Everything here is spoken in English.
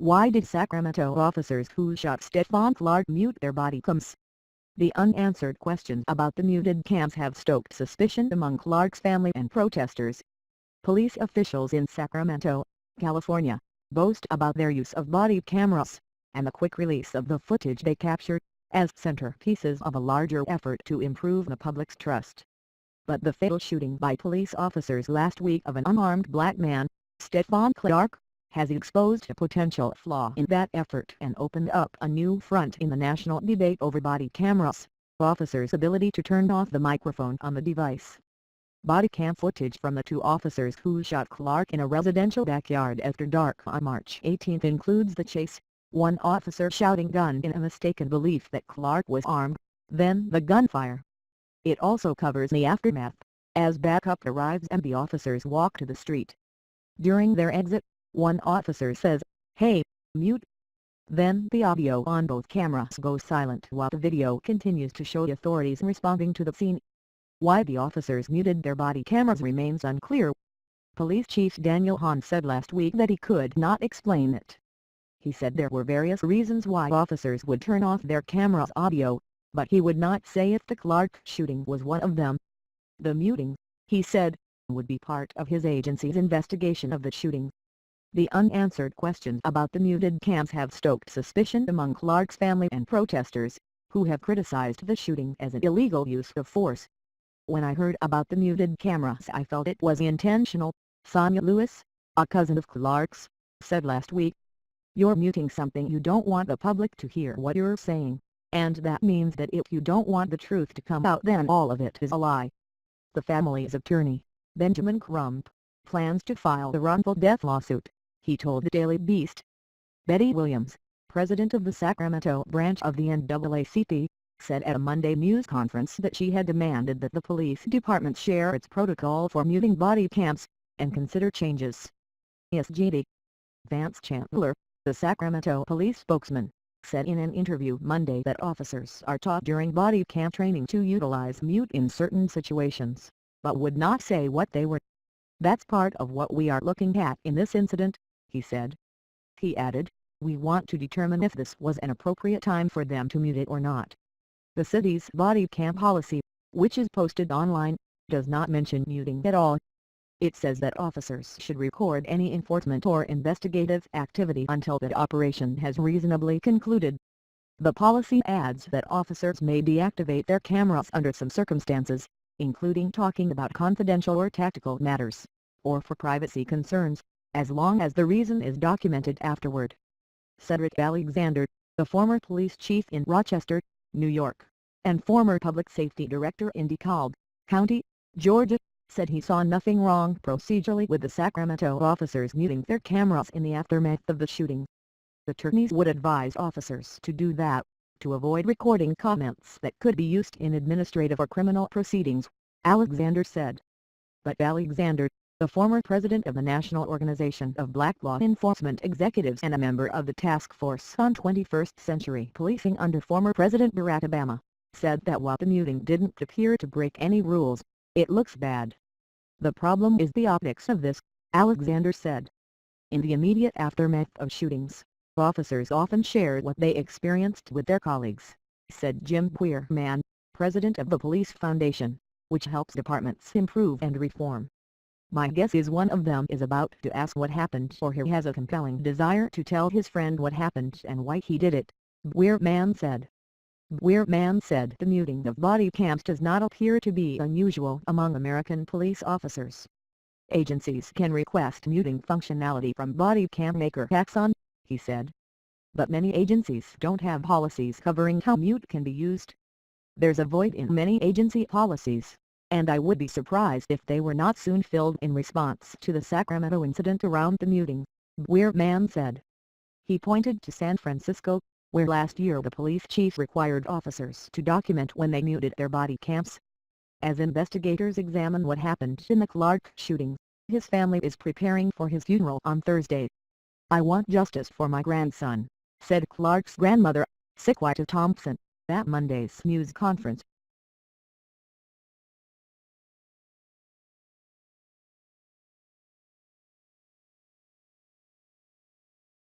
Why did Sacramento officers who shot Stephon Clark mute their body cams? The unanswered questions about the muted cams have stoked suspicion among Clark's family and protesters. Police officials in Sacramento, California, boast about their use of body cameras, and the quick release of the footage they captured, as centerpieces of a larger effort to improve the public's trust. But the fatal shooting by police officers last week of an unarmed black man, Stephon Clark, has exposed a potential flaw in that effort and opened up a new front in the national debate over body cameras, officers' ability to turn off the microphone on the device. Body cam footage from the two officers who shot Clark in a residential backyard after dark on March 18 includes the chase, one officer shouting "gun" in a mistaken belief that Clark was armed, then the gunfire. It also covers the aftermath, as backup arrives and the officers walk to the street. During their exit, one officer says, "Hey, mute." Then the audio on both cameras goes silent while the video continues to show authorities responding to the scene. Why the officers muted their body cameras remains unclear. Police Chief Daniel Hahn said last week that he could not explain it. He said there were various reasons why officers would turn off their camera's audio, but he would not say if the Clark shooting was one of them. The muting, he said, would be part of his agency's investigation of the shooting. The unanswered questions about the muted cams have stoked suspicion among Clark's family and protesters, who have criticized the shooting as an illegal use of force. "When I heard about the muted cameras I felt it was intentional," Sonia Lewis, a cousin of Clark's, said last week. "You're muting something you don't want the public to hear what you're saying, and that means that if you don't want the truth to come out then all of it is a lie." The family's attorney, Benjamin Crump, plans to file the wrongful death lawsuit, he told the Daily Beast. Betty Williams, president of the Sacramento branch of the NAACP, said at a Monday news conference that she had demanded that the police department share its protocol for muting body cams, and consider changes. SGD. Vance Chandler, the Sacramento police spokesman, said in an interview Monday that officers are taught during body cam training to utilize mute in certain situations, but would not say what they were. "That's part of what we are looking at in this incident," he said. He added, "We want to determine if this was an appropriate time for them to mute it or not." The city's body cam policy, which is posted online, does not mention muting at all. It says that officers should record any enforcement or investigative activity until the operation has reasonably concluded. The policy adds that officers may deactivate their cameras under some circumstances, including talking about confidential or tactical matters, or for privacy concerns, as long as the reason is documented afterward. Cedric Alexander, the former police chief in Rochester, New York, and former public safety director in DeKalb County, Georgia, said he saw nothing wrong procedurally with the Sacramento officers muting their cameras in the aftermath of the shooting. Attorneys would advise officers to do that, to avoid recording comments that could be used in administrative or criminal proceedings, Alexander said. But Alexander, the former president of the National Organization of Black Law Enforcement Executives and a member of the Task Force on 21st Century Policing under former President Barack Obama, said that while the muting didn't appear to break any rules, it looks bad. "The problem is the optics of this," Alexander said. In the immediate aftermath of shootings, officers often share what they experienced with their colleagues, said Jim Queerman, president of the Police Foundation, which helps departments improve and reform. "My guess is one of them is about to ask what happened or he has a compelling desire to tell his friend what happened and why he did it," Queerman said. Queerman said the muting of body cams does not appear to be unusual among American police officers. "Agencies can request muting functionality from body cam maker Axon," he said. "But many agencies don't have policies covering how mute can be used. There's a void in many agency policies, and I would be surprised if they were not soon filled in response to the Sacramento incident around the muting," Queerman said. He pointed to San Francisco, where last year the police chief required officers to document when they muted their body cams. As investigators examine what happened in the Clark shooting, his family is preparing for his funeral on Thursday. "I want justice for my grandson," said Clark's grandmother, Sequita Thompson, at Monday's news conference.